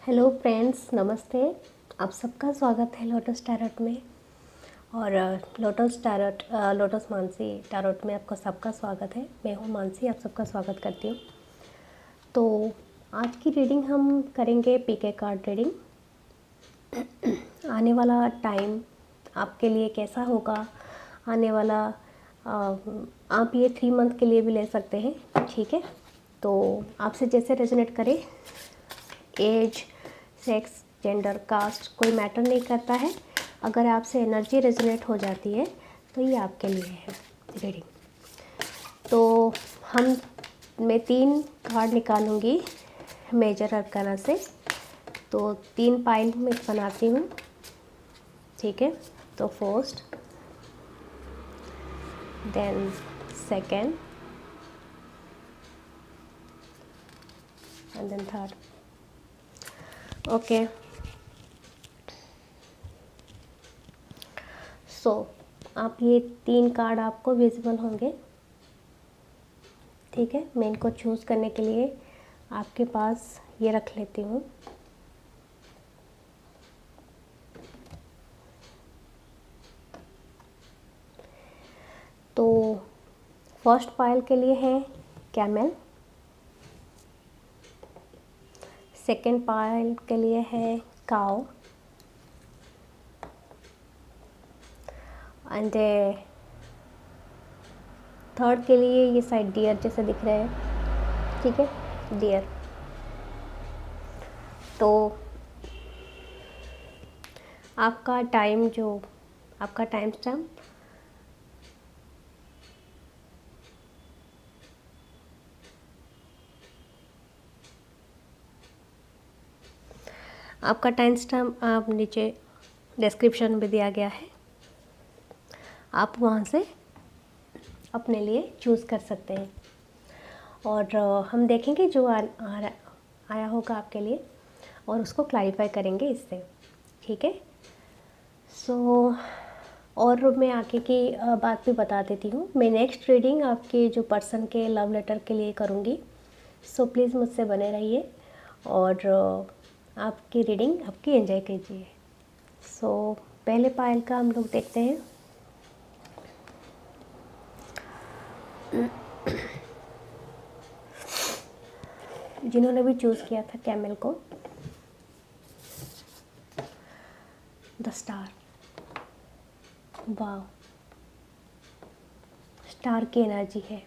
Hello friends, नमस्ते। आप सबका स्वागत है लोटस टैरोट में। और लोटस मानसी टैरोट में आपका सबका स्वागत है। मैं हूँ मानसी, आप सबका स्वागत करती हूँ। तो आज की रीडिंग हम करेंगे पीके कार्ड रीडिंग। आने वाला टाइम आपके लिए कैसा होगा, आने वाला आप ये 3 मंथ के लिए भी ले सकते हैं, ठीक है। तो आपसे जैसे रेजोनेट करे, एज, सेक्स, जेंडर, कास्ट कोई मैटर नहीं करता है। अगर आपसे एनर्जी रेजोनेट हो जाती है तो ये आपके लिए है रीडिंग। तो मैं 3 कार्ड निकालूंगी मेजर अरकाना से। तो 3 पाइल में बनाती हूँ, ठीक है। तो first, then second and then third. Okay, so आप ये 3 कार्ड आपको विजिबल होंगे, ठीक है। मैं इनको चूज़ करने के लिए आपके पास ये रख लेती हूँ। तो फर्स्ट पाइल के लिए है कैमल, सेकेंड पाइल के लिए है काउ, एंड थर्ड के लिए ये साइड डियर जैसे दिख रहे हैं, ठीक है, डियर। तो आपका टाइम स्टैम्प आप नीचे डिस्क्रिप्शन में दिया गया है, आप वहाँ से अपने लिए चूज़ कर सकते हैं। और हम देखेंगे जो आया होगा आपके लिए और उसको क्लैरिफाई करेंगे इससे, ठीक है। सो और मैं आगे की बात भी बता देती हूँ। मैं नेक्स्ट रीडिंग आपके जो पर्सन के लव लेटर के लिए करूँगी। सो प्लीज़ मुझसे बने रहिए और आपकी रीडिंग आपकी एंजॉय कीजिए। सो पहले पायल का हम लोग देखते हैं। जिन्होंने भी चूज़ किया था कैमल को, द स्टार। वाव, स्टार की एनर्जी है।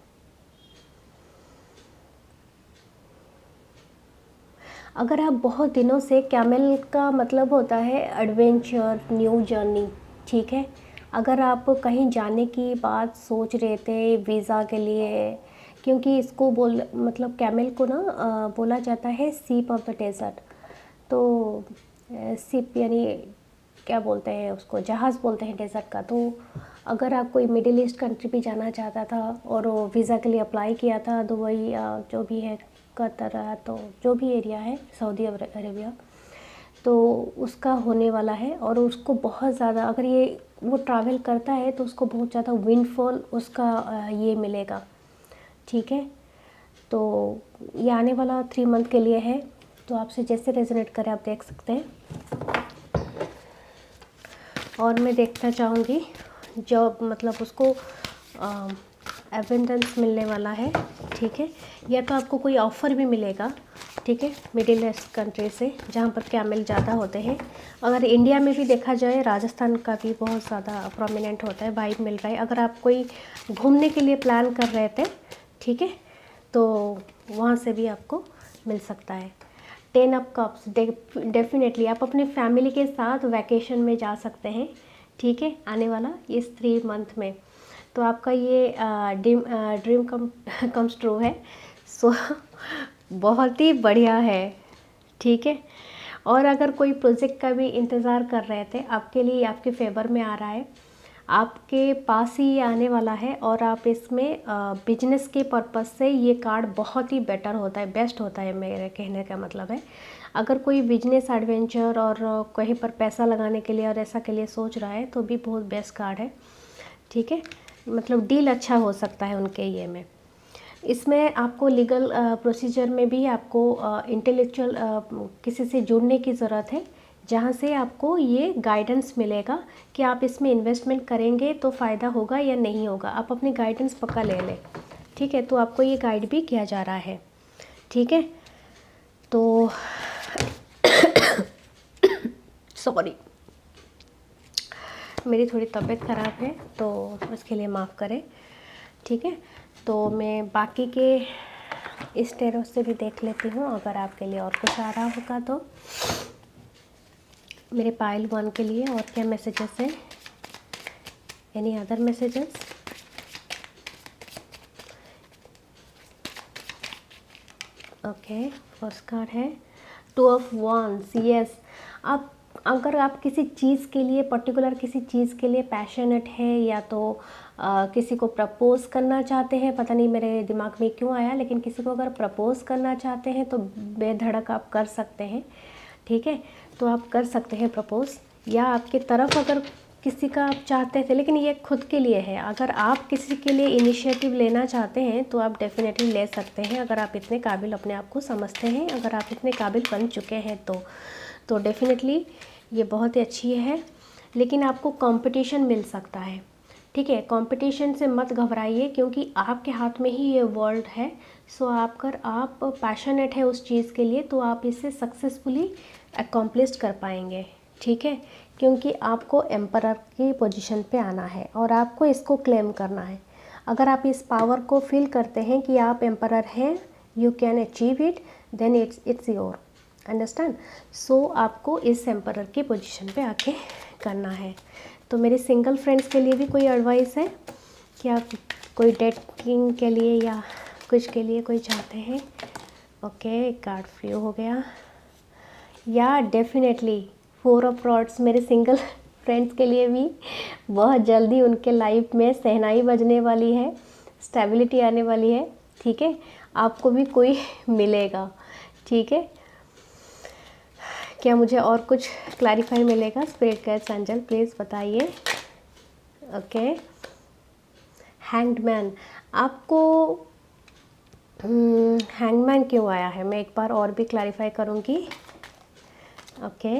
अगर आप बहुत दिनों से, कैमल का मतलब होता है एडवेंचर, न्यू जर्नी, ठीक है। अगर आप कहीं जाने की बात सोच रहे थे वीज़ा के लिए, क्योंकि इसको मतलब कैमल को ना बोला जाता है सीप ऑफ द डेजर्ट। तो सीप यानी क्या बोलते हैं उसको, जहाज़ बोलते हैं डेजर्ट का। तो अगर आप कोई मिडिल ईस्ट कंट्री भी जाना चाहता था और वीज़ा के लिए अप्लाई किया था, दुबई या जो भी है, कतर है, तो जो भी एरिया है, सऊदी अरेबिया, तो उसका होने वाला है। और उसको बहुत ज़्यादा, अगर वो ट्रैवल करता है तो उसको बहुत ज़्यादा विंडफॉल उसका ये मिलेगा, ठीक है। तो ये आने वाला 3 मंथ के लिए है। तो आपसे जैसे रेजोनेट करे आप देख सकते हैं। और मैं देखना चाहूँगी जब मतलब उसको एबंडेंस मिलने वाला है, ठीक है। या तो आपको कोई ऑफ़र भी मिलेगा, ठीक है, मिडिल ईस्ट कंट्री से जहाँ पर कैमल ज़्यादा होते हैं। अगर इंडिया में भी देखा जाए, राजस्थान का भी बहुत ज़्यादा प्रोमिनेंट होता है, वाइब मिल रहा है। अगर आप कोई घूमने के लिए प्लान कर रहे थे, ठीक है, तो वहाँ से भी आपको मिल सकता है। 10 ऑफ कप्स, डेफिनेटली आप अपने फैमिली के साथ वैकेशन में जा सकते हैं, ठीक है, आने वाला इस 3 मंथ में। तो आपका ये ड्रीम कम्स ट्रू है। सो बहुत ही बढ़िया है, ठीक है। और अगर कोई प्रोजेक्ट का भी इंतज़ार कर रहे थे, आपके लिए आपके फेवर में आ रहा है, आपके पास ही ये आने वाला है। और आप इसमें बिजनेस के पर्पज़ से ये कार्ड बहुत ही बेटर होता है, बेस्ट होता है, मेरे कहने का मतलब है। अगर कोई बिजनेस एडवेंचर और कहीं पर पैसा लगाने के लिए और ऐसा के लिए सोच रहा है तो भी बहुत बेस्ट कार्ड है, ठीक है। मतलब डील अच्छा हो सकता है उनके ये में। इसमें आपको लीगल प्रोसीजर में भी आपको इंटेलेक्चुअल किसी से जुड़ने की ज़रूरत है, जहाँ से आपको ये गाइडेंस मिलेगा कि आप इसमें इन्वेस्टमेंट करेंगे तो फ़ायदा होगा या नहीं होगा। आप अपनी गाइडेंस पक्का ले लें, ठीक है। तो आपको ये गाइड भी किया जा रहा है, ठीक है। तो सॉरी, मेरी थोड़ी तबीयत ख़राब है तो उसके लिए माफ़ करें, ठीक है। तो मैं बाकी के इस टेरो से भी देख लेती हूँ, अगर आपके लिए और कुछ आ रहा होगा तो। मेरे पाइल 1 के लिए और क्या मैसेजेस हैं? Any other messages? Okay, first card है 2 ऑफ wands। यस, आप अगर आप किसी चीज़ के लिए, पर्टिकुलर किसी चीज़ के लिए पैशनेट है, या तो किसी को प्रपोज़ करना चाहते हैं, पता नहीं मेरे दिमाग में क्यों आया, लेकिन किसी को अगर प्रपोज़ करना चाहते हैं तो बेधड़क आप कर सकते हैं, ठीक है। तो आप कर सकते हैं प्रपोज़, या आपकी तरफ अगर किसी का आप चाहते थे, लेकिन ये खुद के लिए है। अगर आप किसी के लिए इनिशिएटिव लेना चाहते हैं तो आप डेफिनेटली ले सकते हैं, अगर आप इतने काबिल अपने आप को समझते हैं, अगर आप इतने काबिल बन चुके हैं तो डेफिनेटली ये बहुत ही अच्छी है। लेकिन आपको कंपटीशन मिल सकता है, ठीक है। कंपटीशन से मत घबराइए, क्योंकि आपके हाथ में ही ये वर्ल्ड है। सो अगर आप पैशनेट है उस चीज़ के लिए तो आप इसे सक्सेसफुली अकम्प्लिश कर पाएंगे, ठीक है। क्योंकि आपको एम्परर की पोजीशन पे आना है और आपको इसको क्लेम करना है। अगर आप इस पावर को फील करते हैं कि आप एम्परर हैं, you can achieve it, then it's your, understand. So आपको इस एम्परर की पोजीशन पे आके करना है। तो मेरे सिंगल फ्रेंड्स के लिए भी कोई एडवाइस है कि आप कोई डेटिंग के लिए या कुछ के लिए कोई चाहते हैं? ओके, कार्ड फ्री हो गया। या डेफिनेटली 4 ऑफ रॉड्स मेरे सिंगल फ्रेंड्स के लिए भी बहुत जल्दी उनके लाइफ में शहनाई बजने वाली है, स्टेबिलिटी आने वाली है, ठीक है। आपको भी कोई मिलेगा, ठीक है। क्या मुझे और कुछ क्लैरिफाई मिलेगा? स्पिरिट गाइड्स एंजल प्लीज़ बताइए। ओके, हैंगमैन, आपको हैंगमैन क्यों आया है, मैं एक बार और भी क्लैरिफाई करूँगी। ओके,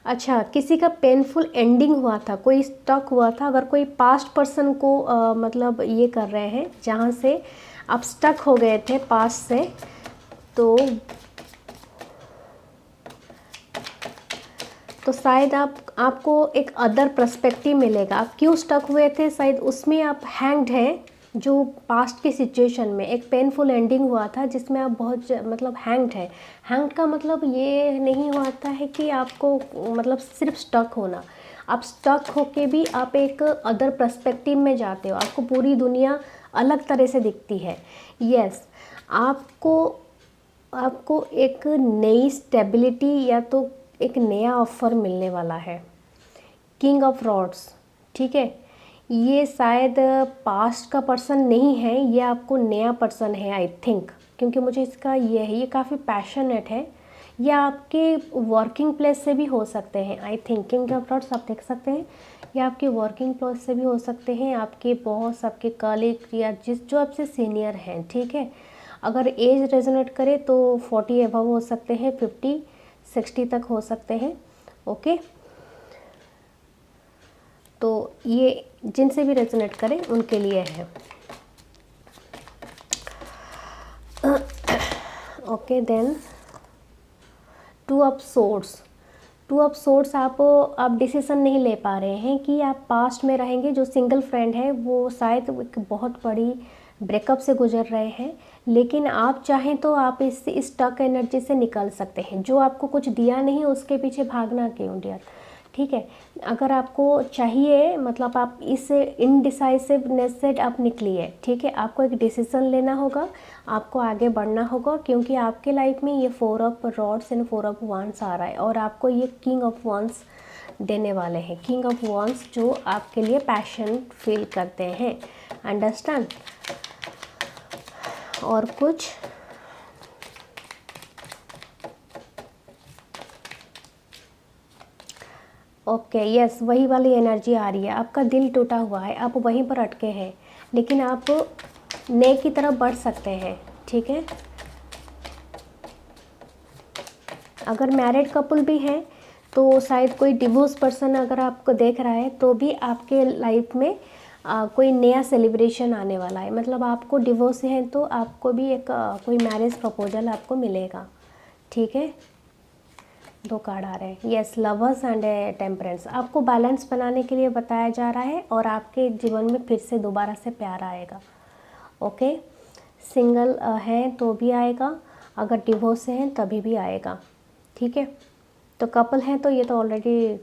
अच्छा, किसी का पेनफुल एंडिंग हुआ था, कोई स्टक हुआ था। अगर कोई पास्ट पर्सन को मतलब ये कर रहे हैं, जहाँ से आप स्टक हो गए थे पास्ट से, तो शायद आपको एक अदर पर्सपेक्टिव मिलेगा। आप क्यों स्टक हुए थे, शायद उसमें आप हैंग्ड हैं, जो पास्ट की सिचुएशन में एक पेनफुल एंडिंग हुआ था जिसमें आप बहुत मतलब हैंग्ड है। हैंग्ड का मतलब ये नहीं होता है कि आपको मतलब सिर्फ स्टक होना। आप स्टक होके भी आप एक अदर पर्सपेक्टिव में जाते हो, आपको पूरी दुनिया अलग तरह से दिखती है। यस, आपको एक नई स्टेबिलिटी या तो एक नया ऑफर मिलने वाला है। किंग ऑफ रॉड्स, ठीक है। ये शायद पास्ट का पर्सन नहीं है, ये आपको नया पर्सन है आई थिंक, क्योंकि मुझे इसका ये है, ये काफ़ी पैशनेट है। या आपके वर्किंग प्लेस से भी हो सकते हैं I think. King of rods आप देख सकते हैं, या आपके वर्किंग प्लेस से भी हो सकते हैं, आपके बॉस, आपके कलीग, या जो आपसे सीनियर हैं, ठीक है। अगर एज रेजोनेट करे तो 40 एबव हो सकते हैं, 50-60 तक हो सकते हैं, ओके। तो ये जिनसे भी रेजोनेट करें उनके लिए है। ओके, देन 2 ऑफ सोर्ड्स, आप डिसीज़न नहीं ले पा रहे हैं कि आप पास्ट में रहेंगे। जो सिंगल फ्रेंड है वो शायद एक बहुत बड़ी ब्रेकअप से गुजर रहे हैं, लेकिन आप चाहें तो आप इस स्टक एनर्जी से निकल सकते हैं। जो आपको कुछ दिया नहीं उसके पीछे भागना क्यों डियर, ठीक है। अगर आपको चाहिए, मतलब आप इस इनडिसाइसिवनेस से आप निकलिए, ठीक है। आपको एक डिसीज़न लेना होगा, आपको आगे बढ़ना होगा, क्योंकि आपके लाइफ में ये 4 of rods and 4 of wands आ रहा है, और आपको ये किंग ऑफ वांड्स देने वाले हैं। किंग ऑफ वांड्स जो आपके लिए पैशन फील करते हैं, अंडरस्टैंड। और कुछ ओके, यस, वही वाली एनर्जी आ रही है। आपका दिल टूटा हुआ है, आप वहीं पर अटके हैं, लेकिन आप नए की तरफ बढ़ सकते हैं, ठीक है। अगर मैरिड कपल भी हैं तो शायद कोई डिवोर्स पर्सन अगर आपको देख रहा है तो भी आपके लाइफ में कोई नया सेलिब्रेशन आने वाला है। मतलब आपको डिवोर्स है तो आपको भी एक कोई मैरिज प्रपोजल आपको मिलेगा, ठीक है। 2 कार्ड आ रहे हैं, यस, लवर्स एंड टेम्परेंस। आपको बैलेंस बनाने के लिए बताया जा रहा है और आपके जीवन में फिर से दोबारा से प्यार आएगा, ओके। सिंगल है तो भी आएगा, अगर डिवोर्स हैं तभी भी आएगा, ठीक है। तो कपल हैं तो ये तो ऑलरेडी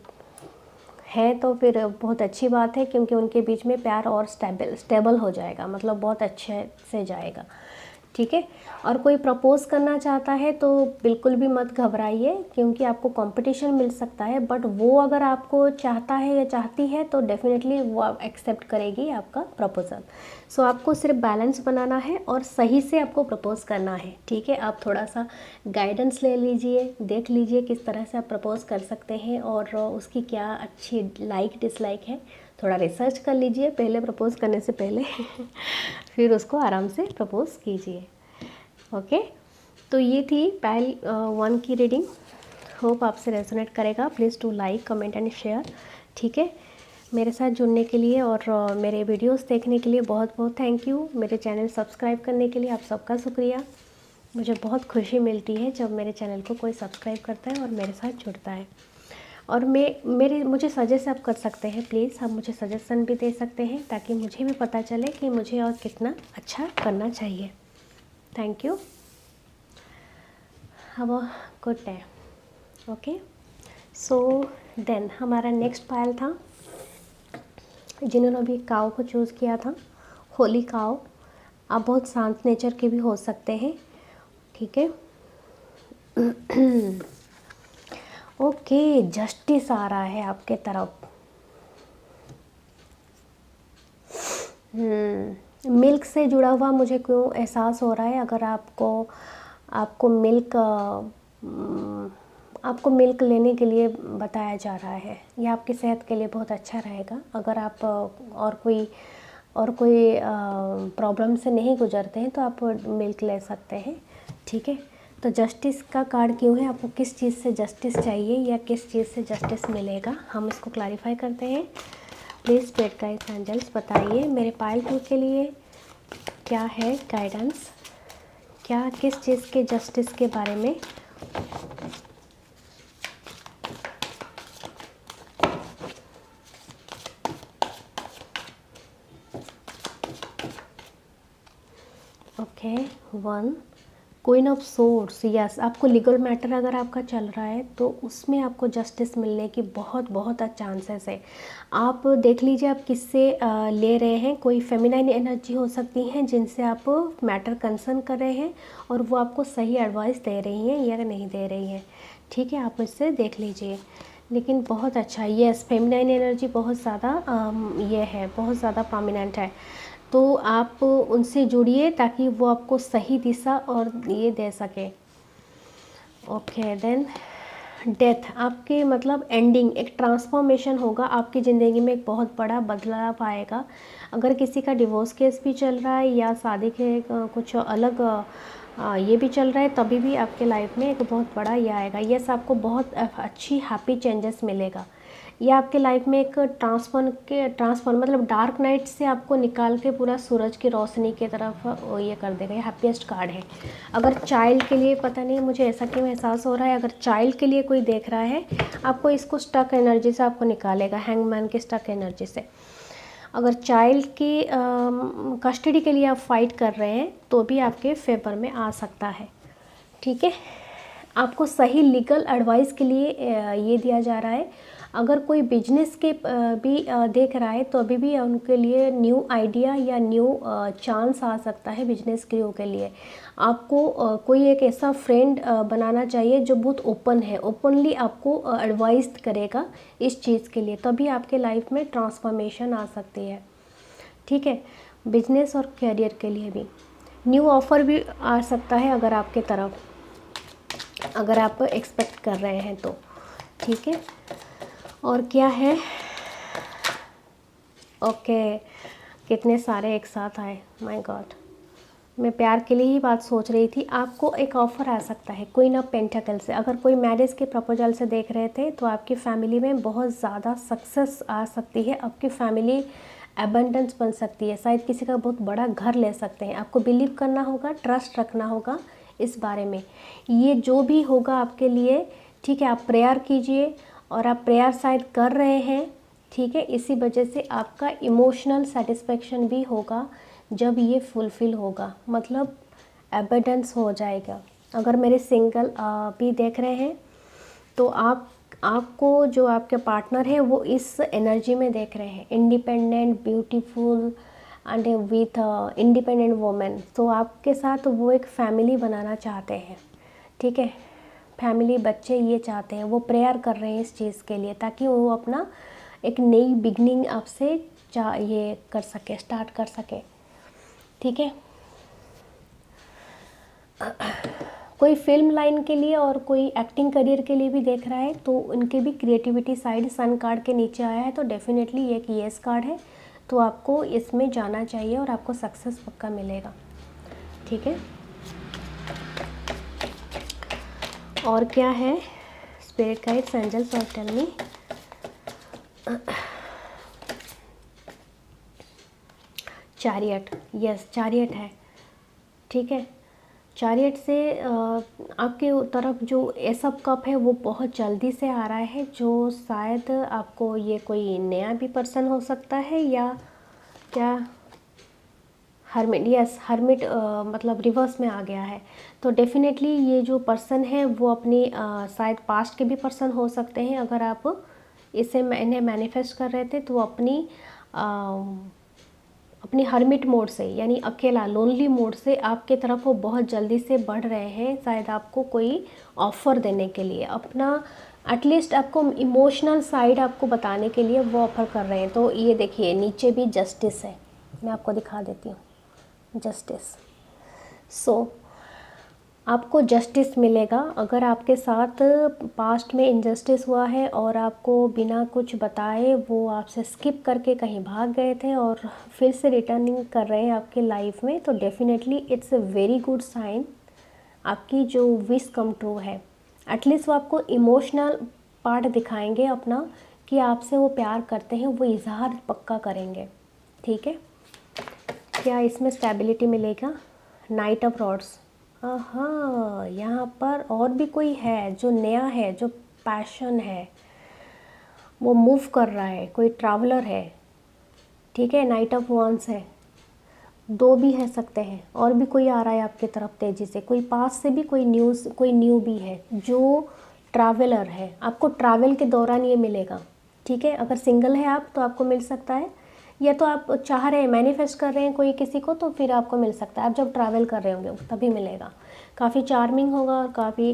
है, तो फिर बहुत अच्छी बात है, क्योंकि उनके बीच में प्यार और स्टेबल हो जाएगा, मतलब बहुत अच्छे से जाएगा, ठीक है। और कोई प्रपोज़ करना चाहता है तो बिल्कुल भी मत घबराइए, क्योंकि आपको कंपटीशन मिल सकता है, बट वो अगर आपको चाहता है या चाहती है तो डेफिनेटली वो एक्सेप्ट करेगी आपका प्रपोज़ल। सो आपको सिर्फ बैलेंस बनाना है और सही से आपको प्रपोज़ करना है, ठीक है। आप थोड़ा सा गाइडेंस ले लीजिए, देख लीजिए किस तरह से आप प्रपोज़ कर सकते हैं और उसकी क्या अच्छी लाइक डिसलाइक है। थोड़ा रिसर्च कर लीजिए पहले प्रपोज़ करने से पहले फिर उसको आराम से प्रपोज़ कीजिए, ओके। तो ये थी पाइल 1 की रीडिंग। होप आपसे रेजोनेट करेगा। Please do like, comment and share, ठीक है। मेरे साथ जुड़ने के लिए और मेरे वीडियोस देखने के लिए बहुत बहुत थैंक यू। मेरे चैनल सब्सक्राइब करने के लिए आप सबका शुक्रिया। मुझे बहुत खुशी मिलती है जब मेरे चैनल को कोई सब्सक्राइब करता है और मेरे साथ जुड़ता है। और मुझे सजेस्ट आप कर सकते हैं, प्लीज़ आप मुझे सजेशन भी दे सकते हैं, ताकि मुझे भी पता चले कि मुझे और कितना अच्छा करना चाहिए। Thank you, have a good day, okay. So then हमारा नेक्स्ट पायल था, जिन्होंने अभी काव को चूज़ किया था, होली काव। आप बहुत शांत नेचर के भी हो सकते हैं, ठीक है। ओके, जस्टिस आ रहा है आपके तरफ। मिल्क से जुड़ा हुआ मुझे क्यों एहसास हो रहा है। अगर आपको मिल्क लेने के लिए बताया जा रहा है, ये आपकी सेहत के लिए बहुत अच्छा रहेगा। अगर आप और कोई प्रॉब्लम से नहीं गुजरते हैं तो आप मिल्क ले सकते हैं, ठीक है। तो जस्टिस का कार्ड क्यों है, आपको किस चीज़ से जस्टिस चाहिए या किस चीज़ से जस्टिस मिलेगा, हम इसको क्लैरिफाई करते हैं। प्लीज़ स्पिरिट गाइड्स एंजल्स बताइए मेरे पायल 2 के लिए क्या है गाइडेंस, क्या किस चीज़ के जस्टिस के बारे में। Okay, 1 queen of swords. Yes, आपको लीगल मैटर अगर आपका चल रहा है तो उसमें आपको जस्टिस मिलने की बहुत चांसेस है। आप देख लीजिए आप किससे ले रहे हैं। कोई फेमिनाइन एनर्जी हो सकती हैं जिनसे आप मैटर कंसर्न कर रहे हैं और वो आपको सही एडवाइस दे रही हैं या नहीं दे रही हैं, ठीक है। आप इससे देख लीजिए, लेकिन बहुत अच्छा, यस, फेमिनाइन एनर्जी बहुत ज़्यादा ये है, बहुत ज़्यादा प्रोमिनेंट है। तो आप उनसे जुड़िए ताकि वो आपको सही दिशा और ये दे सके। ओके, देन डेथ, आपके मतलब एंडिंग, एक ट्रांसफॉर्मेशन होगा आपकी ज़िंदगी में, एक बहुत बड़ा बदलाव आएगा। अगर किसी का डिवोर्स केस भी चल रहा है या शादी के कुछ अलग ये भी चल रहा है, तभी भी आपके लाइफ में एक बहुत बड़ा ये आएगा। यस, आपको बहुत अच्छी हैप्पी चेंजेस मिलेगा। ये आपके लाइफ में एक ट्रांसफर मतलब डार्क नाइट से आपको निकाल के पूरा सूरज की रोशनी की तरफ ये कर देगा। ये हैप्पीएस्ट कार्ड है। अगर चाइल्ड के लिए, पता नहीं मुझे ऐसा क्यों एहसास हो रहा है, अगर चाइल्ड के लिए कोई देख रहा है, आपको इसको स्टक एनर्जी से आपको निकालेगा, हैंगमैन की स्टक एनर्जी से। अगर चाइल्ड की कस्टडी के लिए आप फाइट कर रहे हैं तो भी आपके फेवर में आ सकता है, ठीक है। आपको सही लीगल एडवाइस के लिए ये दिया जा रहा है। अगर कोई बिजनेस के भी देख रहा है तो अभी भी उनके लिए न्यू आइडिया या न्यू चांस आ सकता है बिजनेस ग्रो के लिए। आपको कोई एक ऐसा फ्रेंड बनाना चाहिए जो बहुत ओपन है, ओपनली आपको एडवाइस करेगा इस चीज़ के लिए, तभी आपके लाइफ में ट्रांसफॉर्मेशन आ सकती है, ठीक है। बिजनेस और करियर के लिए भी न्यू ऑफ़र भी आ सकता है अगर आपके तरफ, अगर आप एक्सपेक्ट कर रहे हैं तो, ठीक है। और क्या है, ओके, कितने सारे एक साथ आए, माय गॉड। मैं प्यार के लिए ही बात सोच रही थी। आपको एक ऑफ़र आ सकता है क्वीन ऑफ पेंटिकल से। अगर कोई मैरिज के प्रपोजल से देख रहे थे तो आपकी फैमिली में बहुत ज़्यादा सक्सेस आ सकती है। आपकी फैमिली एबंडेंस बन सकती है। शायद किसी का बहुत बड़ा घर ले सकते हैं। आपको बिलीव करना होगा, ट्रस्ट रखना होगा इस बारे में। ये जो भी होगा आपके लिए, ठीक है, आप प्रेयर कीजिए और आप प्रेयर शायद कर रहे हैं, ठीक है। इसी वजह से आपका इमोशनल सेटिस्फेक्शन भी होगा जब ये फुलफ़िल होगा, मतलब एबंडेंस हो जाएगा। अगर मेरे सिंगल भी देख रहे हैं तो आपको जो आपके पार्टनर है वो इस एनर्जी में देख रहे हैं, independent, beautiful and with independent women. तो आपके साथ वो एक फैमिली बनाना चाहते हैं, ठीक है। फैमिली, बच्चे ये चाहते हैं, वो प्रेयर कर रहे हैं इस चीज़ के लिए, ताकि वो अपना एक नई बिगनिंग आपसे ये कर सके, स्टार्ट कर सके, ठीक है। कोई फिल्म लाइन के लिए और कोई एक्टिंग करियर के लिए भी देख रहा है तो उनके भी क्रिएटिविटी साइड सन कार्ड के नीचे आया है, तो डेफिनेटली एक येस कार्ड है। तो आपको इसमें जाना चाहिए और आपको सक्सेस पक्का मिलेगा, ठीक है। और क्या है स्पिरिट गाइड्स, एंजल्स और tell me. Chariot, yes chariot है, ठीक है। चैरियट से आपके तरफ जो एस ऑफ कप है वो बहुत जल्दी से आ रहा है, जो शायद आपको ये कोई नया भी पर्सन हो सकता है या क्या। हर्मिट, यस हर्मिट, मतलब रिवर्स में आ गया है। तो डेफिनेटली ये जो पर्सन है वो अपनी शायद पास्ट के भी पर्सन हो सकते हैं। अगर आप इसे इन्हें मैनिफेस्ट कर रहे थे तो अपनी हर्मिट मोड से, यानी अकेला लोनली मोड से आपके तरफ वो बहुत जल्दी से बढ़ रहे हैं। शायद आपको कोई ऑफ़र देने के लिए, अपना एटलीस्ट आपको इमोशनल साइड आपको बताने के लिए वो ऑफ़र कर रहे हैं। तो ये देखिए नीचे भी जस्टिस है, मैं आपको दिखा देती हूँ, जस्टिस। सो आपको जस्टिस मिलेगा। अगर आपके साथ पास्ट में इनजस्टिस हुआ है और आपको बिना कुछ बताए वो आपसे स्किप करके कहीं भाग गए थे और फिर से रिटर्निंग कर रहे हैं आपके लाइफ में, तो definitely it's a very good sign. आपकी जो विश कम ट्रू है। एटलीस्ट वो आपको इमोशनल पार्ट दिखाएंगे अपना, कि आपसे वो प्यार करते हैं, वो इजहार पक्का करेंगे, ठीक है। क्या इसमें स्टेबिलिटी मिलेगा। नाइट ऑफ रॉड्स, हाँ यहाँ पर और भी कोई है जो नया है, जो पैशन है, वो मूव कर रहा है, कोई ट्रैवलर है, ठीक है। नाइट ऑफ वॉन्ड्स है, दो भी है सकते हैं, और भी कोई आ रहा है आपके तरफ तेज़ी से, कोई पास से भी कोई न्यूज़, कोई न्यू भी है जो ट्रैवलर है। आपको ट्रैवल के दौरान ये मिलेगा, ठीक है। अगर सिंगल है आप तो आपको मिल सकता है, या तो आप चाह रहे हैं, मैनिफेस्ट कर रहे हैं कोई किसी को, तो फिर आपको मिल सकता है। आप जब ट्रैवल कर रहे होंगे तभी मिलेगा। काफ़ी चार्मिंग होगा और काफ़ी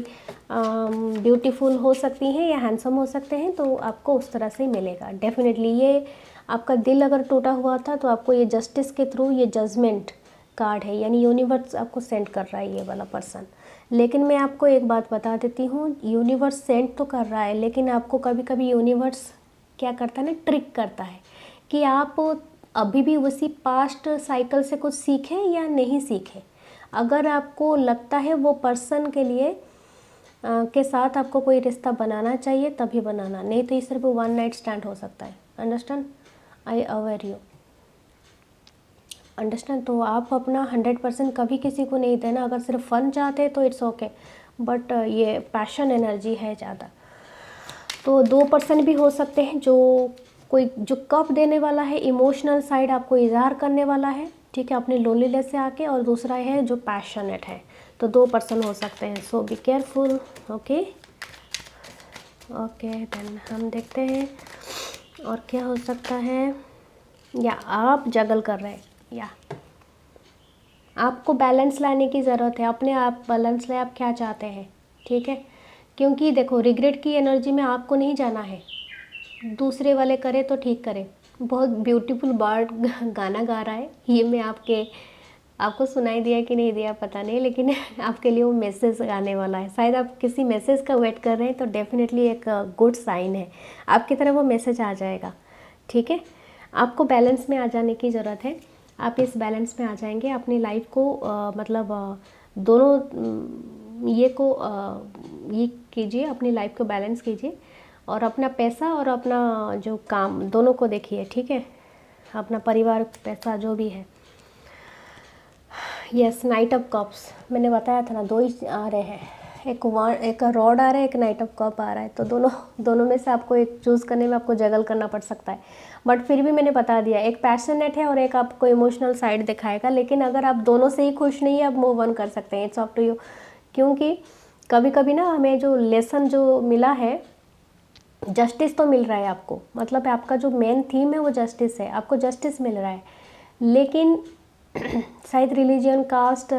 ब्यूटीफुल हो सकती हैं या हैंडसम हो सकते हैं, तो आपको उस तरह से मिलेगा डेफिनेटली। ये आपका दिल अगर टूटा हुआ था तो आपको ये जस्टिस के थ्रू ये जजमेंट कार्ड है, यानी यूनिवर्स आपको सेंड कर रहा है ये वाला पर्सन। लेकिन मैं आपको एक बात बता देती हूँ, यूनिवर्स सेंड तो कर रहा है, लेकिन आपको कभी कभी यूनिवर्स क्या करता है ना, ट्रिक करता है कि आप अभी भी उसी पास्ट साइकिल से कुछ सीखें या नहीं सीखें। अगर आपको लगता है वो पर्सन के लिए के साथ आपको कोई रिश्ता बनाना चाहिए तभी बनाना, नहीं तो ये सिर्फ वन नाइट स्टैंड हो सकता है। Understand, I aware you, understand. तो आप अपना 100% कभी किसी को नहीं देना। अगर सिर्फ फ़न चाहते हैं तो इट्स ओके, बट ये पैशन एनर्जी है ज़्यादा। तो दो पर्सन भी हो सकते हैं, जो कप देने वाला है, इमोशनल साइड आपको इजहार करने वाला है, ठीक है, अपने लोनलीनेस से आके, और दूसरा है जो पैशनेट है। तो दो पर्सन हो सकते हैं, so be careful. Okay okay, then हम देखते हैं और क्या हो सकता है। या आप जगल कर रहे हैं, या आपको बैलेंस लाने की ज़रूरत है, अपने आप बैलेंस ले, आप क्या चाहते हैं, ठीक है। क्योंकि देखो रिग्रेट की एनर्जी में आपको नहीं जाना है, दूसरे वाले करे तो ठीक करे। बहुत ब्यूटीफुल बर्ड गाना गा रहा है, ये मैं आपको सुनाई दिया कि नहीं दिया पता नहीं, लेकिन आपके लिए वो मैसेज आने वाला है। शायद आप किसी मैसेज का वेट कर रहे हैं, तो डेफिनेटली एक गुड साइन है, आपकी तरफ वो मैसेज आ जाएगा, ठीक है। आपको बैलेंस में आ जाने की ज़रूरत है। आप इस बैलेंस में आ जाएंगे। अपनी लाइफ को मतलब दोनों ये कीजिए, अपनी लाइफ को बैलेंस कीजिए और अपना पैसा और अपना जो काम दोनों को देखिए, ठीक है। अपना परिवार, पैसा जो भी है। यस, नाइट ऑफ कप्स मैंने बताया था ना, 2 ही आ रहे हैं, एक रॉड आ रहा है, एक नाइट ऑफ कप आ रहा है। तो दोनों में से आपको एक चूज़ करने में आपको जगल करना पड़ सकता है। बट फिर भी मैंने बता दिया, एक पैशनेट है और एक आपको इमोशनल साइड दिखाएगा। लेकिन अगर आप दोनों से ही खुश नहीं है, आप मूव ऑन कर सकते हैं, इट्स अप टू यू। क्योंकि कभी कभी ना हमें जो लेसन जो मिला है, जस्टिस तो मिल रहा है आपको, मतलब आपका जो मेन थीम है वो जस्टिस है, आपको जस्टिस मिल रहा है। लेकिन शायद रिलीजन, कास्ट,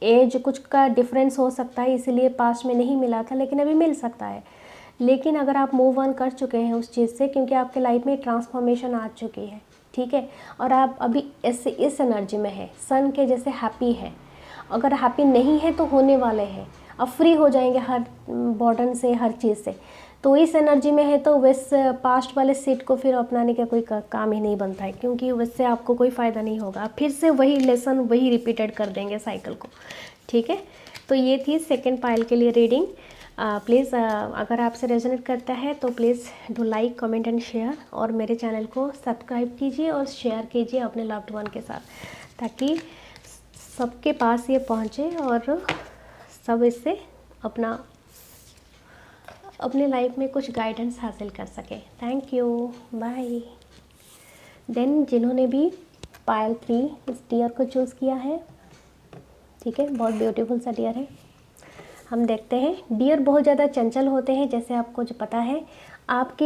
एज कुछ का डिफरेंस हो सकता है, इसीलिए पास्ट में नहीं मिला था, लेकिन अभी मिल सकता है। लेकिन अगर आप मूव ऑन कर चुके हैं उस चीज़ से, क्योंकि आपके लाइफ में ट्रांसफॉर्मेशन आ चुकी है, ठीक है, और आप अभी इस एनर्जी में है, सन के जैसे हैप्पी है। अगर हैप्पी नहीं है तो होने वाले हैं, अब फ्री हो जाएंगे हर बर्डन से, हर चीज़ से। तो इस एनर्जी में है तो वैसे पास्ट वाले सीट को फिर अपनाने का कोई काम ही नहीं बनता है, क्योंकि वैसे आपको कोई फ़ायदा नहीं होगा, आप फिर से वही लेसन वही रिपीटेड कर देंगे साइकिल को, ठीक है। तो ये थी सेकंड पाइल के लिए रीडिंग। प्लीज़ अगर आपसे रेजोनेट करता है तो please do like, comment and share, और मेरे चैनल को सब्सक्राइब कीजिए और शेयर कीजिए अपने लव्ड वन के साथ, ताकि सबके पास ये पहुँचे और सब इससे अपने लाइफ में कुछ गाइडेंस हासिल कर सके। Thank you, bye. देन जिन्होंने भी पायल 3 इस डियर को चूज़ किया है, ठीक है, बहुत ब्यूटीफुल सा डियर है। हम देखते हैं, डियर बहुत ज़्यादा चंचल होते हैं, जैसे आपको जो पता है। आप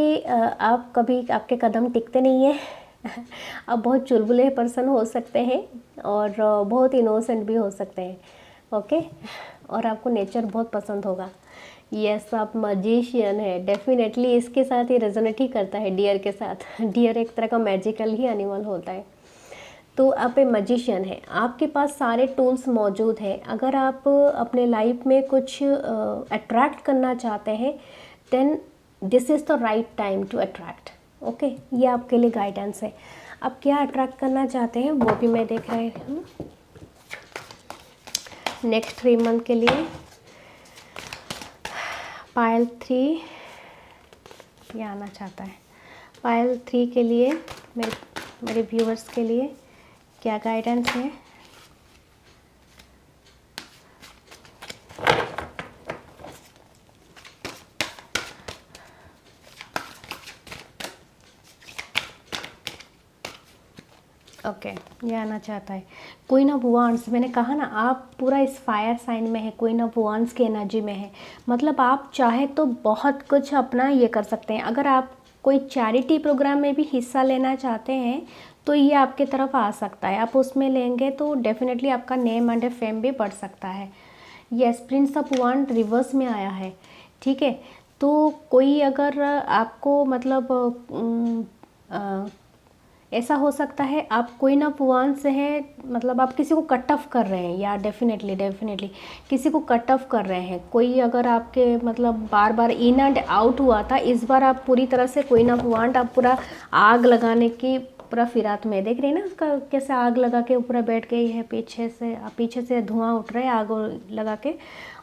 कभी आपके कदम टिकते नहीं हैं आप बहुत चुलबुले पर्सन हो सकते हैं और बहुत इनोसेंट भी हो सकते हैं, ओके। और आपको नेचर बहुत पसंद होगा। यस, आप मजिशियन है, डेफिनेटली इसके साथ ये रेजोनेट ही करता है डियर के साथ। डियर एक तरह का मैजिकल ही एनिमल होता है। तो आप एक मजिशियन है, आपके पास सारे टूल्स मौजूद हैं। अगर आप अपने लाइफ में कुछ अट्रैक्ट करना चाहते हैं, then this is the right time to attract, okay. ये आपके लिए गाइडेंस है। आप क्या अट्रैक्ट करना चाहते हैं वो भी मैं देख रही हूँ नेक्स्ट 3 मंथ के लिए। पायल 3 ये आना चाहता है। पायल 3 के लिए मेरे व्यूअर्स के लिए क्या गाइडेंस है? ओके, ये आना चाहता है क्वीन ऑफ वांड्स। मैंने कहा ना, आप पूरा इस फायर साइन में है, क्वीन ऑफ वांड्स की एनर्जी में है। मतलब आप चाहे तो बहुत कुछ अपना ये कर सकते हैं। अगर आप कोई चैरिटी प्रोग्राम में भी हिस्सा लेना चाहते हैं तो ये आपके तरफ आ सकता है। आप उसमें लेंगे तो डेफिनेटली आपका नेम एंड फेम भी बढ़ सकता है। यस, प्रिंस ऑफ वांड रिवर्स में आया है, ठीक है। तो कोई अगर आपको मतलब ऐसा हो सकता है आप क्वीन ऑफ वांड्स से हैं, मतलब आप किसी को कट ऑफ कर रहे हैं, या डेफिनेटली किसी को कट ऑफ कर रहे हैं। कोई अगर आपके मतलब बार बार इन एंड आउट हुआ था, इस बार आप पूरी तरह से क्वीन ऑफ वांड, आप पूरा आग लगाने की पूरा फिरात में देख रहे हैं ना, उसका कैसे आग लगा के ऊपर बैठ गई है, पीछे से धुआं उठ रहा है, आग लगा के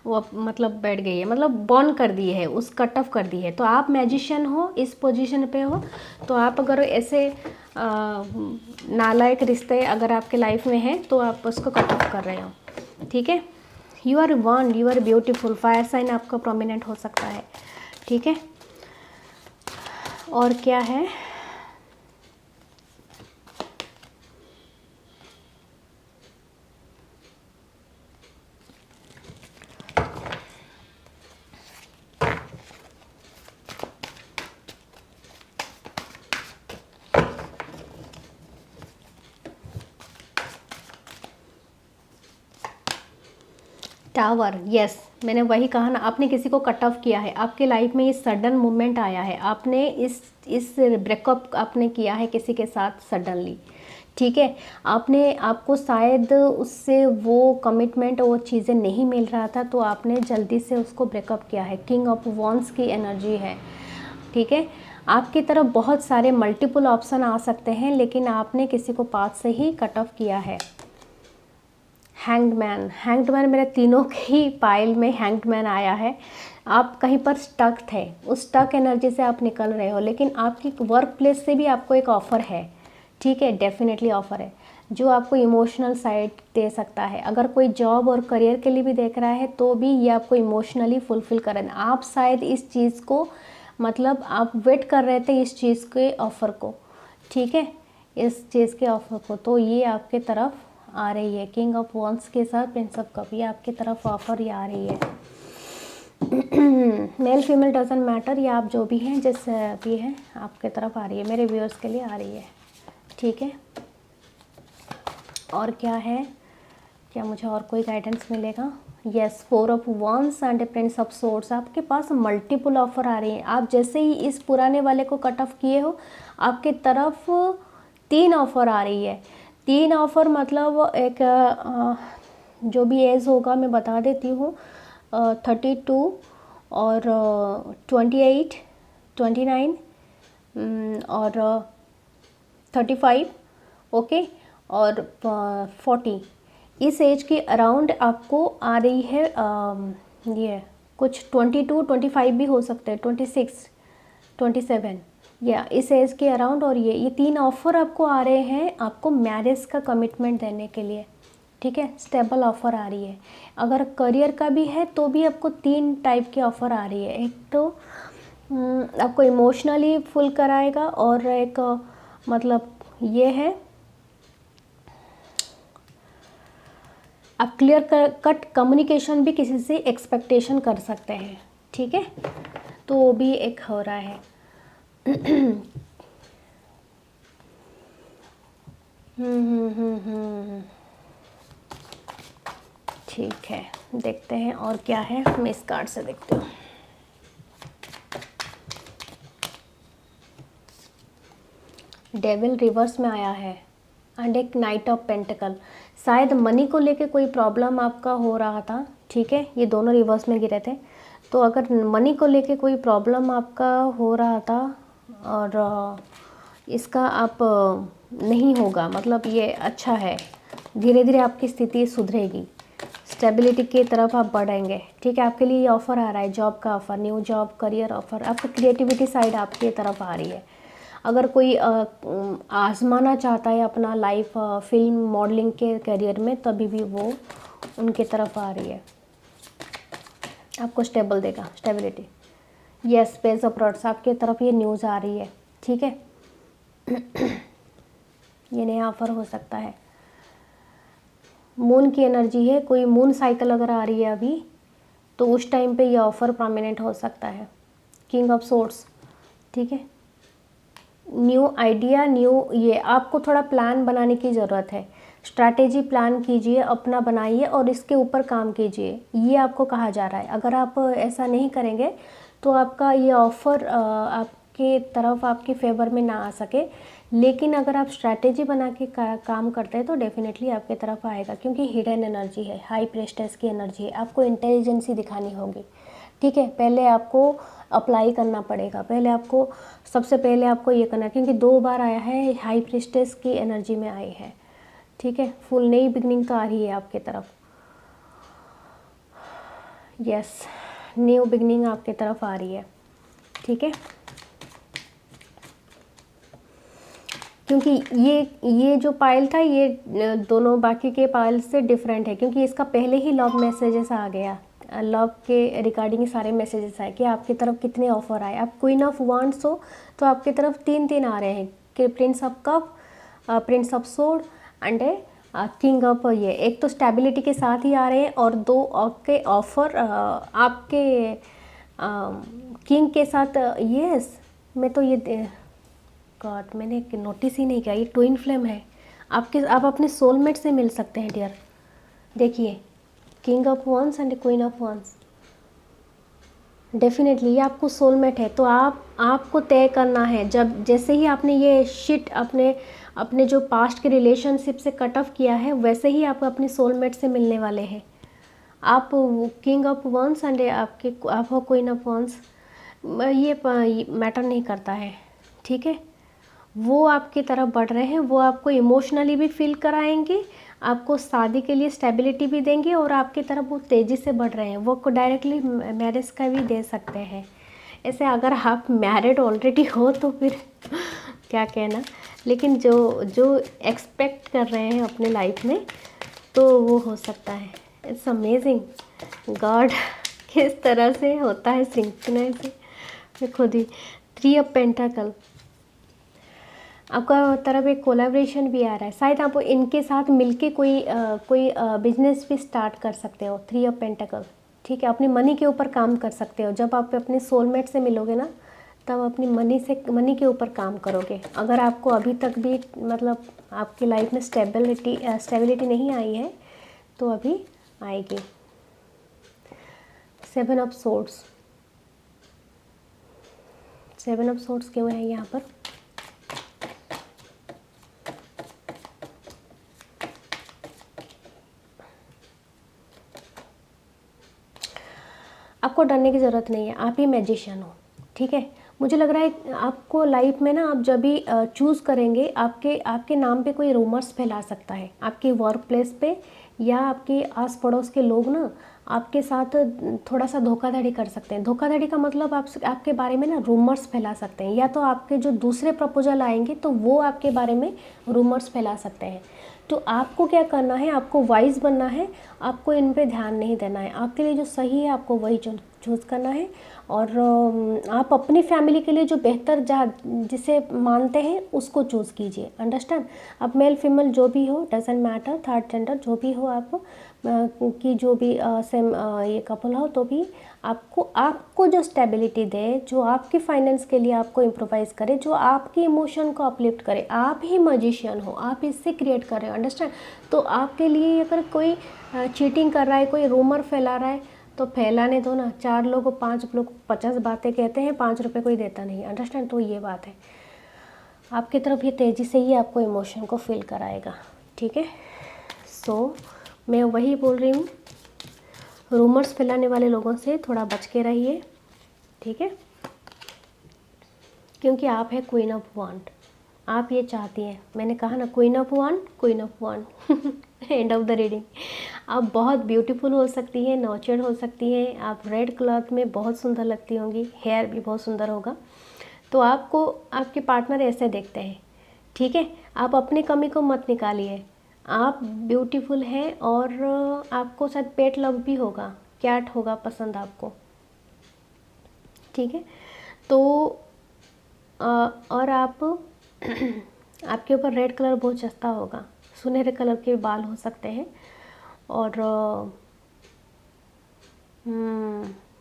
वो मतलब बैठ गई है, मतलब बर्न कर दी है, उस कट ऑफ कर दी है। तो आप मैजिशियन हो, इस पोजीशन पे हो, तो आप अगर ऐसे नालायक रिश्ते अगर आपके लाइफ में हैं तो आप उसको कट ऑफ कर रहे हो, ठीक है। You are one, you are beautiful. Fire sign आपका प्रोमिनेंट हो सकता है, ठीक है। और क्या है? टावर, यस, मैंने वही कहा ना, आपने किसी को कट ऑफ किया है, आपके लाइफ में ये सडन मूवमेंट आया है, आपने इस ब्रेकअप आपने किया है किसी के साथ सडनली, ठीक है। आपको शायद उससे वो कमिटमेंट, वो चीज़ें नहीं मिल रहा था, तो आपने जल्दी से उसको ब्रेकअप किया है। किंग ऑफ वॉन्ड्स की एनर्जी है, ठीक है। आपकी तरफ बहुत सारे मल्टीपल ऑप्शन आ सकते हैं, लेकिन आपने किसी को पाथ से ही कट ऑफ किया है। हैंग्ड मैन मेरे तीनों की पाइल में हैंग्ड मैन आया है। आप कहीं पर स्टक थे, उस स्टक एनर्जी से आप निकल रहे हो, लेकिन आपकी वर्क प्लेस से भी आपको एक ऑफ़र है, ठीक है, डेफिनेटली ऑफ़र है जो आपको इमोशनल साइड दे सकता है। अगर कोई जॉब और करियर के लिए भी देख रहा है तो भी ये आपको इमोशनली फुलफ़िल कर रहे हैं। आप शायद इस चीज़ को, मतलब आप वेट कर रहे थे इस चीज़ के ऑफ़र को, ठीक है, इस चीज़ के ऑफ़र को, तो ये आपके तरफ आ रही है। किंग ऑफ वॉन्ड्स के साथ प्रिंस ऑफ कप, ये आपकी तरफ ऑफ़र ये आ रही है। मेल फीमेल डजंट मैटर, या आप जो भी हैं, जिस भी हैं, आपके तरफ आ रही है, मेरे व्यूअर्स के लिए आ रही है, ठीक है। और क्या है, क्या मुझे और कोई गाइडेंस मिलेगा? Yes, 4 of wands and Prince of swords, आपके पास मल्टीपल ऑफ़र आ रही हैं। आप जैसे ही इस पुराने वाले को कट ऑफ किए हो, आपके तरफ 3 ऑफ़र आ रही है। 3 ऑफ़र मतलब एक जो भी एज होगा मैं बता देती हूँ, 32 और 28, 29 और 35, ओके, और 40, इस एज के अराउंड आपको आ रही है। ये कुछ 22, 25 भी हो सकते हैं, 26, 27, या इस एज के अराउंड। और ये 3 ऑफ़र आपको आ रहे हैं आपको मैरिज का कमिटमेंट देने के लिए, ठीक है, स्टेबल ऑफ़र आ रही है। अगर करियर का भी है तो भी आपको 3 टाइप के ऑफ़र आ रही है। एक तो आपको इमोशनली फुल कराएगा, और एक मतलब ये है आप क्लियर कट कम्युनिकेशन भी किसी से एक्सपेक्टेशन कर सकते हैं, ठीक है, तो वो भी एक हो रहा है। ठीक है, देखते हैं और क्या है, मैं इस कार्ड से देखती हूँ। डेविल रिवर्स में आया है एंड एक नाइट ऑफ पेंटिकल। शायद मनी को लेके कोई प्रॉब्लम आपका हो रहा था, ठीक है, ये दोनों रिवर्स में गिरे थे। तो अगर मनी को लेके कोई प्रॉब्लम आपका हो रहा था और इसका आप नहीं होगा, मतलब ये अच्छा है, धीरे धीरे आपकी स्थिति सुधरेगी, स्टेबिलिटी की तरफ आप बढ़ेंगे, ठीक है। आपके लिए ये ऑफ़र आ रहा है, जॉब का offer, new job, career offer, आपका क्रिएटिविटी साइड आपकी तरफ आ रही है। अगर कोई आजमाना चाहता है अपना लाइफ फिल्म मॉडलिंग के करियर में, तभी भी वो उनके तरफ आ रही है, आपको स्टेबल देगा, stability. Yes, page of rods, आपके तरफ ये न्यूज़ आ रही है, ठीक है। ये नया ऑफ़र हो सकता है। मून की एनर्जी है, कोई मून साइकिल अगर आ रही है अभी, तो उस टाइम पे ये ऑफ़र प्रोमिनेंट हो सकता है। किंग ऑफ सोर्ड्स, ठीक है, न्यू आइडिया, न्यू, ये आपको थोड़ा प्लान बनाने की ज़रूरत है, स्ट्रैटेजी प्लान कीजिए, अपना बनाइए और इसके ऊपर काम कीजिए, ये आपको कहा जा रहा है। अगर आप ऐसा नहीं करेंगे तो आपका ये ऑफ़र आपके तरफ, आपके फेवर में ना आ सके, लेकिन अगर आप स्ट्रैटेजी बना के काम करते हैं तो डेफिनेटली आपके तरफ आएगा, क्योंकि हिडन एनर्जी है, हाई प्रेस्टेस की एनर्जी है, आपको इंटेलिजेंसी दिखानी होगी, ठीक है। पहले आपको अप्लाई करना पड़ेगा, पहले आपको, सबसे पहले आपको ये करना, क्योंकि 2 बार आया है, हाई प्रेस्टेस की एनर्जी में आई है, ठीक है, फुल नई बिगनिंग तो आ रही है आपके तरफ। यस, न्यू बिगनिंग आपके तरफ आ रही है, ठीक है, क्योंकि ये जो पाइल था, ये दोनों बाकी के पाइल से डिफरेंट है, क्योंकि इसका पहले ही लव मैसेजेस आ गया, लव के रिगार्डिंग सारे मैसेजेस आए कि आपकी तरफ कितने ऑफ़र आए। आप क्वीन ऑफ वांड्स हो तो आपकी तरफ 3 आ रहे हैं, कि Prince of cup, Prince of sword and king of, ये एक तो स्टेबिलिटी के साथ ही आ रहे हैं, और 2 के ऑफ़र आपके किंग के साथ। यस, मैं तो ये गॉड, मैंने नोटिस ही नहीं किया, ये ट्विन फ्लेम है आपके, आप अपने सोलमेट से मिल सकते हैं डियर। देखिए, king of wands and queen of wands, definitely ये आपको सोलमेट है। तो आपको तय करना है, जब जैसे ही आपने ये शिट अपने जो पास्ट के रिलेशनशिप से कट ऑफ किया है, वैसे ही आप अपने सोलमेट से मिलने वाले हैं। आप किंग ऑफ वॉन्ड्स एंड आप हो क्वीन ऑफ वॉन्ड्स, ये मैटर नहीं करता है, ठीक है। वो आपकी तरफ बढ़ रहे हैं, वो आपको इमोशनली भी फील कराएंगे, आपको शादी के लिए स्टेबिलिटी भी देंगे, और आपकी तरफ वो तेज़ी से बढ़ रहे हैं। वो को डायरेक्टली मैरिज का भी दे सकते हैं। ऐसे अगर आप मैरिड ऑलरेडी हो तो फिर क्या कहना, लेकिन जो जो एक्सपेक्ट कर रहे हैं अपने लाइफ में, तो वो हो सकता है। इट्स अमेजिंग गॉड किस तरह से होता है सिंक्रोनाइज। मैं खुद ही 3 ऑफ पेंटाकल, आपका तरफ एक कोलैबोरेशन भी आ रहा है। शायद आप इनके साथ मिलके कोई बिजनेस भी स्टार्ट कर सकते हो। 3 ऑफ पेंटाकल, ठीक है। अपनी मनी के ऊपर काम कर सकते हो। जब आप अपने सोलमेट से मिलोगे ना, तब अपनी मनी के ऊपर काम करोगे। अगर आपको अभी तक भी मतलब आपकी लाइफ में स्टेबिलिटी नहीं आई है, तो अभी आएगी। 7 ऑफ सोर्ड्स, 7 ऑफ सोर्ड्स क्यों है यहाँ पर? आपको डरने की ज़रूरत नहीं है, आप ही मैजिशियन हो, ठीक है। मुझे लग रहा है आपको लाइफ में ना, आप जब भी चूज़ करेंगे, आपके नाम पे कोई रूमर्स फैला सकता है, आपके वर्क प्लेस पे, या आपके आस पड़ोस के लोग ना आपके साथ थोड़ा सा धोखाधड़ी कर सकते हैं। धोखाधड़ी का मतलब आपके बारे में ना रूमर्स फैला सकते हैं, या तो आपके जो दूसरे प्रपोजल आएंगे तो वो आपके बारे में रूमर्स फैला सकते हैं। तो आपको क्या करना है, आपको वाइज बनना है, आपको इन पे ध्यान नहीं देना है। आपके लिए जो सही है आपको वही चूज़ करना है, और आप अपनी फैमिली के लिए जो बेहतर जिसे मानते हैं उसको चूज़ कीजिए। अंडरस्टैंड? अब मेल फीमेल जो भी हो, डजेंट मैटर, थर्ड जेंडर जो भी हो, आप कि जो भी सेम ये कपल हो, तो भी आपको जो स्टेबिलिटी दे, जो आपकी फाइनेंस के लिए आपको इम्प्रोवाइज़ करे, जो आपकी इमोशन को अपलिफ्ट करे। आप ही मैजिशियन हो, आप इससे क्रिएट कर रहे हो। अंडरस्टैंड? तो आपके लिए अगर कोई चीटिंग कर रहा है, कोई रूमर फैला रहा है, तो फैलाने दो ना। 4 लोग 5 लोग 50 बातें कहते हैं, 5 रुपये कोई देता नहीं। अंडरस्टैंड? तो ये बात है, आपकी तरफ ये तेज़ी से ही आपको इमोशन को फील कराएगा, ठीक है। सो मैं वही बोल रही हूँ, रूमर्स फैलाने वाले लोगों से थोड़ा बच के रहिए, ठीक है। क्योंकि आप है क्वीन ऑफ वांड, आप ये चाहती हैं। मैंने कहा ना, queen of wand, queen of wand. End of the reading. आप बहुत ब्यूटीफुल हो सकती हैं, नर्चर्ड हो सकती हैं, आप रेड क्लॉथ में बहुत सुंदर लगती होंगी, हेयर भी बहुत सुंदर होगा। तो आपको आपके पार्टनर ऐसे देखते हैं, ठीक है। आप अपनी कमी को मत निकालिए, आप ब्यूटीफुल हैं, और आपको शायद पेट लव भी होगा, कैट होगा पसंद आपको, ठीक है। तो और आप आपके ऊपर रेड कलर बहुत जचता होगा, सुनहरे कलर के बाल हो सकते हैं, और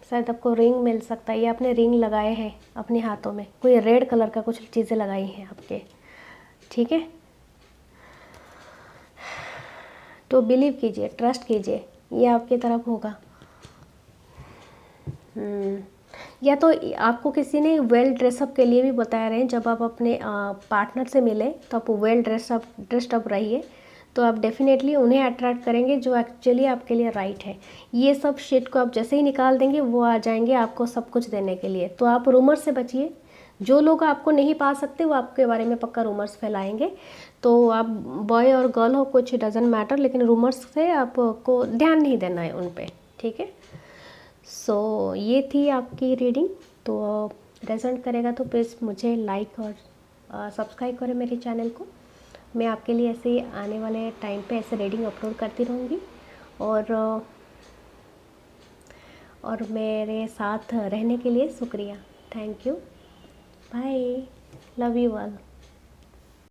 शायद आपको रिंग मिल सकता है, या आपने रिंग लगाए हैं अपने हाथों में, कोई रेड कलर का कुछ चीज़ें लगाई हैं आपके, ठीक है। तो बिलीव कीजिए, ट्रस्ट कीजिए, ये आपकी तरफ होगा। या तो आपको किसी ने वेल ड्रेसअप के लिए भी बताया रहे हैं, जब आप अपने पार्टनर से मिले तो आप वेल ड्रेस्ड अप रहिए, तो आप डेफिनेटली उन्हें अट्रैक्ट करेंगे जो एक्चुअली आपके लिए राइट है। ये सब शिट को आप जैसे ही निकाल देंगे, वो आ जाएंगे आपको सब कुछ देने के लिए। तो आप रूमर से बचिए, जो लोग आपको नहीं पा सकते वो आपके बारे में पक्का रूमर्स फैलाएंगे। तो आप बॉय और गर्ल हो, कुछ डजेंट मैटर, लेकिन रूमर्स से आपको ध्यान नहीं देना है उन पर, ठीक है। सो ये थी आपकी रीडिंग। तो रेजोनेट करेगा तो प्लीज़ मुझे लाइक और सब्सक्राइब करें मेरे चैनल को। मैं आपके लिए ऐसे ही आने वाले टाइम पे ऐसे रीडिंग अपलोड करती रहूँगी, और मेरे साथ रहने के लिए शुक्रिया। Thank you, bye, love you all.